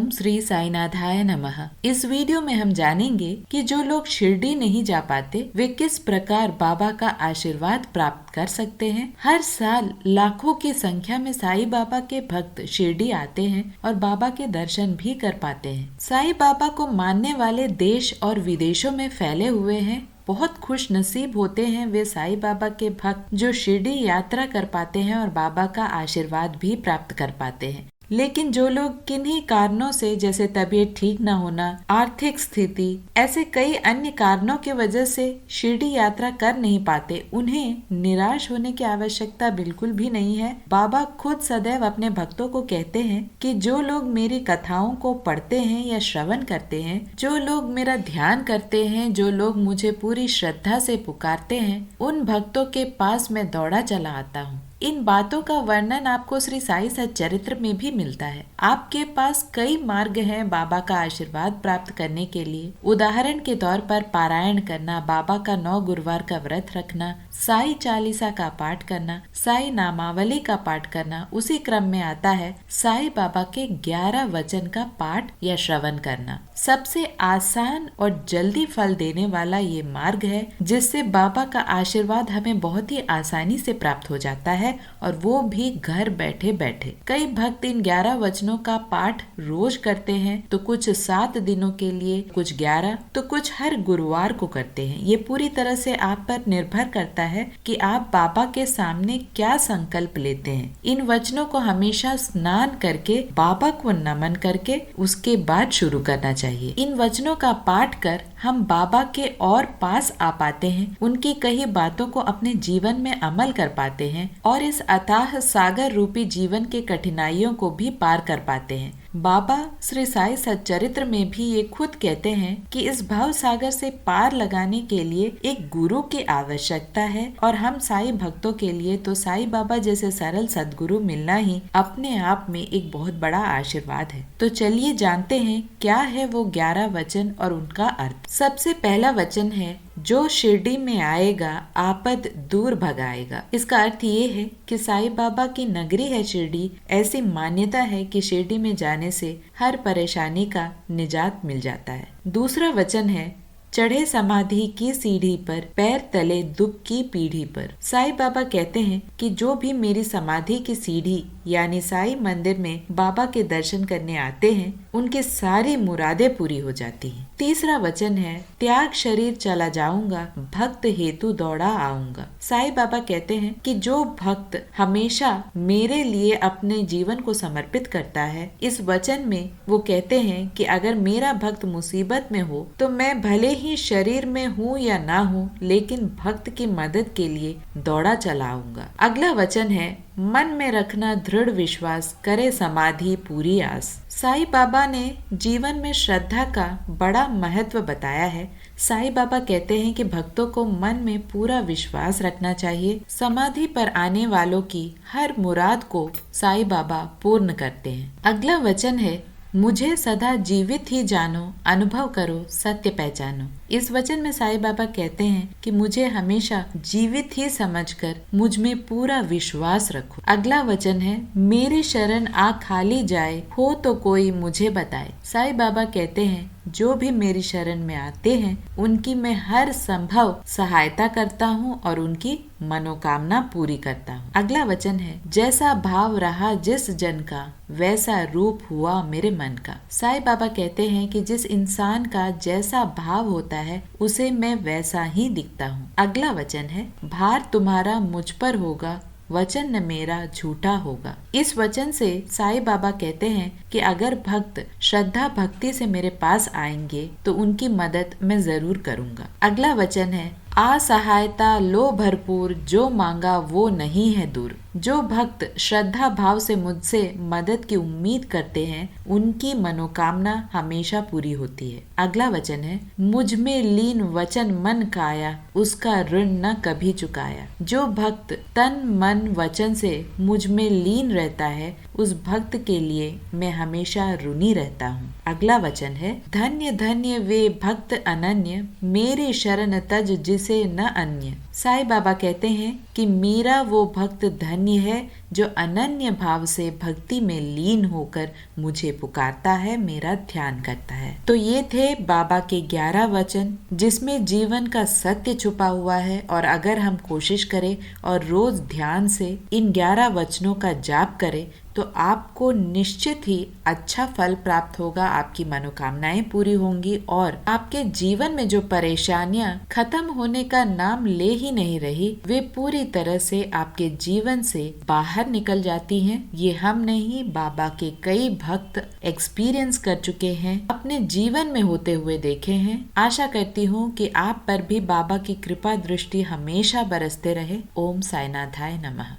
ओम श्री साईनाथाय नमः। इस वीडियो में हम जानेंगे कि जो लोग शिरडी नहीं जा पाते वे किस प्रकार बाबा का आशीर्वाद प्राप्त कर सकते हैं। हर साल लाखों की संख्या में साईं बाबा के भक्त शिरडी आते हैं और बाबा के दर्शन भी कर पाते हैं। साईं बाबा को मानने वाले देश और विदेशों में फैले हुए हैं। बहुत खुश नसीब होते हैं वे साईं बाबा के भक्त जो शिरडी यात्रा कर पाते हैं और बाबा का आशीर्वाद भी प्राप्त कर पाते हैं। लेकिन जो लोग किन्हीं कारणों से जैसे तबीयत ठीक न होना, आर्थिक स्थिति, ऐसे कई अन्य कारणों की वजह से शिरडी यात्रा कर नहीं पाते, उन्हें निराश होने की आवश्यकता बिल्कुल भी नहीं है। बाबा खुद सदैव अपने भक्तों को कहते हैं कि जो लोग मेरी कथाओं को पढ़ते हैं या श्रवण करते हैं, जो लोग मेरा ध्यान करते हैं, जो लोग मुझे पूरी श्रद्धा से पुकारते हैं, उन भक्तों के पास मैं दौड़ा चला आता हूँ। इन बातों का वर्णन आपको श्री साई सच्चरित्र में भी मिलता है। आपके पास कई मार्ग हैं बाबा का आशीर्वाद प्राप्त करने के लिए। उदाहरण के तौर पर पारायण करना, बाबा का 9 गुरुवार का व्रत रखना, साई चालीसा का पाठ करना, साई नामावली का पाठ करना। उसी क्रम में आता है साई बाबा के 11 वचन का पाठ या श्रवण करना। सबसे आसान और जल्दी फल देने वाला ये मार्ग है जिससे बाबा का आशीर्वाद हमें बहुत ही आसानी से प्राप्त हो जाता है, और वो भी घर बैठे बैठे। कई भक्त इन 11 वचनों का पाठ रोज करते हैं, तो कुछ 7 दिनों के लिए, कुछ 11, तो कुछ हर गुरुवार को करते हैं। ये पूरी तरह से आप पर निर्भर करता है कि आप बाबा के सामने क्या संकल्प लेते हैं। इन वचनों को हमेशा स्नान करके, बाबा को नमन करके उसके बाद शुरू करना चाहिए। इन वचनों का पाठ कर हम बाबा के और पास आ पाते हैं, उनकी कही बातों को अपने जीवन में अमल कर पाते हैं और इस अथाह सागर रूपी जीवन के कठिनाइयों को भी पार कर पाते हैं। बाबा श्री साई सच्चरित्र में भी ये खुद कहते हैं कि इस भाव सागर से पार लगाने के लिए एक गुरु की आवश्यकता है, और हम साई भक्तों के लिए तो साई बाबा जैसे सरल सद्गुरु मिलना ही अपने आप में एक बहुत बड़ा आशीर्वाद है। तो चलिए जानते हैं क्या है वो 11 वचन और उनका अर्थ। सबसे पहला वचन है, जो शिरडी में आएगा आपद दूर भगाएगा। इसका अर्थ ये है कि साईं बाबा की नगरी है शिरडी। ऐसी मान्यता है कि शिरडी में जाने से हर परेशानी का निजात मिल जाता है। दूसरा वचन है, चढ़े समाधि की सीढ़ी पर, पैर तले दुख की पीढ़ी पर। साईं बाबा कहते हैं कि जो भी मेरी समाधि की सीढ़ी यानी साई मंदिर में बाबा के दर्शन करने आते हैं, उनकी सारी मुरादें पूरी हो जाती हैं। तीसरा वचन है, त्याग शरीर चला जाऊंगा, भक्त हेतु दौड़ा आऊंगा। साईं बाबा कहते हैं कि जो भक्त हमेशा मेरे लिए अपने जीवन को समर्पित करता है, इस वचन में वो कहते हैं कि अगर मेरा भक्त मुसीबत में हो तो मैं भले ही शरीर में हूँ या ना हूँ, लेकिन भक्त की मदद के लिए दौड़ा चला आऊंगा। अगला वचन है, मन में रखना दृढ़ विश्वास, करे समाधि पूरी आस। साईं बाबा ने जीवन में श्रद्धा का बड़ा महत्व बताया है। साईं बाबा कहते हैं कि भक्तों को मन में पूरा विश्वास रखना चाहिए। समाधि पर आने वालों की हर मुराद को साईं बाबा पूर्ण करते हैं। अगला वचन है, मुझे सदा जीवित ही जानो, अनुभव करो सत्य पहचानो। इस वचन में साईं बाबा कहते हैं कि मुझे हमेशा जीवित ही समझकर मुझ में पूरा विश्वास रखो। अगला वचन है, मेरी शरण आ खाली जाए, हो तो कोई मुझे बताए। साईं बाबा कहते हैं जो भी मेरी शरण में आते हैं उनकी मैं हर संभव सहायता करता हूँ और उनकी मनोकामना पूरी करता हूँ। अगला वचन है, जैसा भाव रहा जिस जन का, वैसा रूप हुआ मेरे मन का। साईं बाबा कहते हैं कि जिस इंसान का जैसा भाव होता है उसे मैं वैसा ही दिखता हूँ। अगला वचन है, भार तुम्हारा मुझ पर होगा, वचन न मेरा झूठा होगा। इस वचन से साईं बाबा कहते हैं कि अगर भक्त श्रद्धा भक्ति से मेरे पास आएंगे तो उनकी मदद मैं जरूर करूंगा। अगला वचन है, असहायता लो भरपूर, जो मांगा वो नहीं है दूर। जो भक्त श्रद्धा भाव से मुझसे मदद की उम्मीद करते हैं उनकी मनोकामना हमेशा पूरी होती है। अगला वचन है, मुझ में लीन वचन मन काया, उसका ऋण न कभी चुकाया। जो भक्त तन मन वचन से मुझ में लीन रहता है उस भक्त के लिए मैं हमेशा ऋणी रहता हूँ। अगला वचन है, धन्य धन्य वे भक्त अनन्य, मेरी शरण तज जिसे न अन्य। साईं बाबा कहते हैं कि मेरा वो भक्त धन्य है जो अनन्य भाव से भक्ति में लीन होकर मुझे पुकारता है, मेरा ध्यान करता है। तो ये थे बाबा के 11 वचन जिसमें जीवन का सत्य छुपा हुआ है, और अगर हम कोशिश करें और रोज ध्यान से इन 11 वचनों का जाप करें तो आपको निश्चित ही अच्छा फल प्राप्त होगा, आपकी मनोकामनाएं पूरी होंगी और आपके जीवन में जो परेशानियां खत्म होने का नाम ले ही नहीं रही, वे पूरी तरह से आपके जीवन से बाहर निकल जाती हैं। ये हम नहीं, बाबा के कई भक्त एक्सपीरियंस कर चुके हैं, अपने जीवन में होते हुए देखे हैं। आशा करती हूँ कि आप पर भी बाबा की कृपा दृष्टि हमेशा बरसते रहे। ओम साईनाथाय नमः।